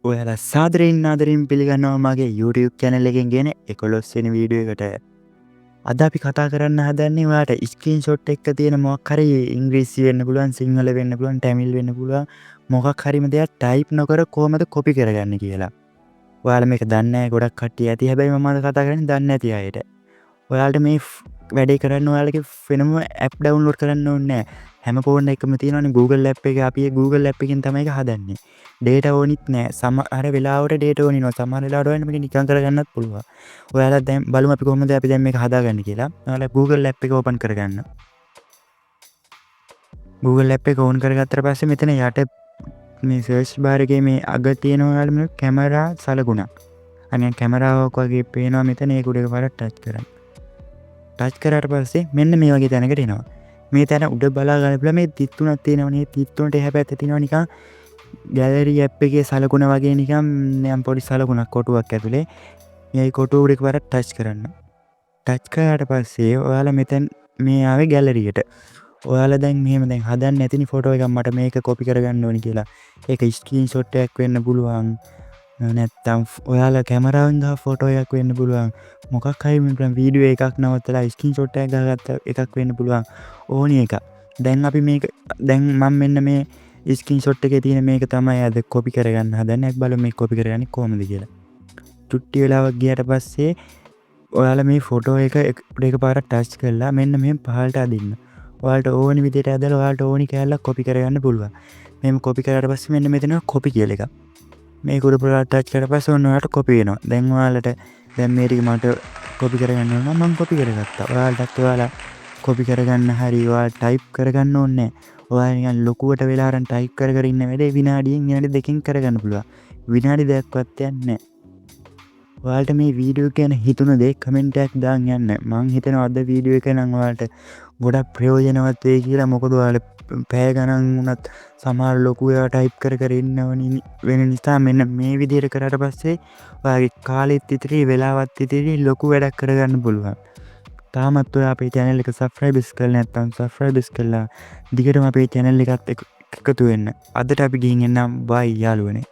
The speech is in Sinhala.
ඔයාලා සාදරයෙන් ආදරයෙන් පිළිගන්නවා මගේ YouTube channel එකෙන් ගෙන 11 වෙනි වීඩියෝ එකට. අද අපි කතා කරන්න හදන්නේ ඔයාලට ස්ක්‍රීන්ෂොට් එක තියෙන මොකක් හරි ඉංග්‍රීසි වෙන්න පුළුවන්, සිංහල වෙන්න පුළුවන්, තමිල් වෙන්න පුළුවන් මොකක් හරිම දෙයක් ටයිප් නොකර කොහොමද කොපි කරගන්නේ කියලා. ඔයාලා මේක දන්නේ නැහැ ගොඩක් කට්ටිය ඇති. හැබැයි මම අද කතා කරන්නේ දන්නේ නැති අයට. ඔයාලට මේ වැඩේ කරන්න ඔයාලගේ වෙනම ඇප් ඩවුන්ලෝඩ් කරන්න ඕනේ නැහැ. හැම ෆෝන් එකකම තියෙනවනේ Google app එක. අපි ඒ Google app එකෙන් තමයි ඒක හදන්නේ. ඩේටා ඕනිත් නැහැ. සමහර වෙලාවට ඩේටා ඕනිනවා. සමහර වෙලාවට ඔයාලට මේක නිකන් කරගන්නත් පුළුවන්. ඔයාලා දැන් බලමු අපි කොහොමද අපි දැන් මේක හදාගන්නේ කියලා. ඔයාලා Google app එක ඕපන් කරගන්න. Google app එක ඕන් කරගත්තට පස්සේ මෙතන යට මේ සර්ච් බාර් එකේ මේ අග තියෙන ඔයාලා මේ කැමරා සලකුණ. අනිත් කැමරාවක් වගේ පේනවා මෙතන. ඒක උඩ එකපාරට ටච් කරන්න. ටච් කරාට පස්සේ මෙන්න මේ වගේ තැනකට එනවා. මේ තැන උඩ බලා ගන්න මේ 33ක් තියෙනවනේ. 33ට එහා පැත්තේ තියෙනවා නිකන් ගැලරි ඇප් එකේ සලකුණ වගේ නිකන් නිකන් පොඩි සලකුණක් කොටුවක් ඇතුලේ. මේ කොටුව උඩ එකපාරට ටච් කරන්න. ටච් කරාට පස්සේ ඔයාලා මෙතෙන් මේ ආවේ ගැලරියට. ඔයාලා දැන් මෙහෙම දැන් හදන්න නැතිනි ෆොටෝ එකක් මට මේක කොපි කරගන්න ඕනි කියලා. ඒක ස්ක්‍රීන්ෂොට් එකක් වෙන්න පුළුවන්. නැත්තම් ඔයාලා කැමරාවෙන් ගහ ෆොටෝ එකක් වෙන්න පුළුවන්. මොකක් හරි මේ වීඩියෝ එකක් නවත්තලා ස්ක්‍රීන්ෂොට් එකක් ගහගත්ත එකක් වෙන්න පුළුවන්. ඕනි එකක්. දැන් අපි මේක දැන් මම මෙන්න මේ ස්ක්‍රීන්ෂොට් එකේ තියෙන මේක තමයි අද කොපි කරගන්න හදන්නේ. අපි බලමු මේක කොපි කරගන්නේ කොහොමද කියලා. චුට්ටි වෙලාවක් ගියාට පස්සේ ඔයාලා මේ ෆොටෝ එක එකපාරක් ටච් කරලා මෙන්න මෙහෙම පහළට අදින්න. ඔයාලට ඕනි විදිහට ඇදලා ඔයාලට ඕනි කැලලක් කොපි කරගන්න පුළුවන්. මෙහෙම කොපි කරාට පස්සේ මෙන්න මෙතන කොපි කියලා එකක්. මේක උඩ පොඩ්ඩක් ටච් කරලා පස්සේ ඔන්න ඔයාලට කොපි වෙනවා. දැන් ඔයාලට දැන් මේ ටික මට කොපි කරගන්න ඕන නම් මම කොපි කරගත්තා. ඔයාලා කොපි කරගන්න හරි ඔයාලා ටයිප් කරගන්න ඕනේ නැහැ. ඔයාලා නිකන් ලොකුවට වෙලා අරන් ටයිප් කර කර ඉන්න වැඩේ විනාඩියෙන් විනාඩි දෙකකින් කරගන්න පුළුවන්. විනාඩි දෙකක්වත් යන්නේ නැහැ. ඔයාලට මේ වීඩියෝ ගැන හිතුණ දේ කමෙන්ට් එකක් දාන්න යන්න. මං හිතනවා අද වීඩියෝ එක නම් ඔයාලට ගොඩක් ප්‍රයෝජනවත් වෙයි කියලා. මොකද ඔයාලා පැය ගණන් වුණත් සමහර ලොකු ඒවා ටයිප් කර කර ඉන්නවනේ වෙන නිසා මෙන්න මේ විදිහට කරාට පස්සේ ඔයාගේ කාලෙත් ඉතිරි වෙලාවත් ඉතිරි ලොකු වැඩක් කරගන්න පුළුවන්. තාමත් ඔයා අපේ channel එක subscribe කරලා නැත්නම් subscribe කරලා දිගටම අපේ channel එකත් එකතු වෙන්න. අදට අපි ගිහින් එන්නම් bye යාළුවනේ.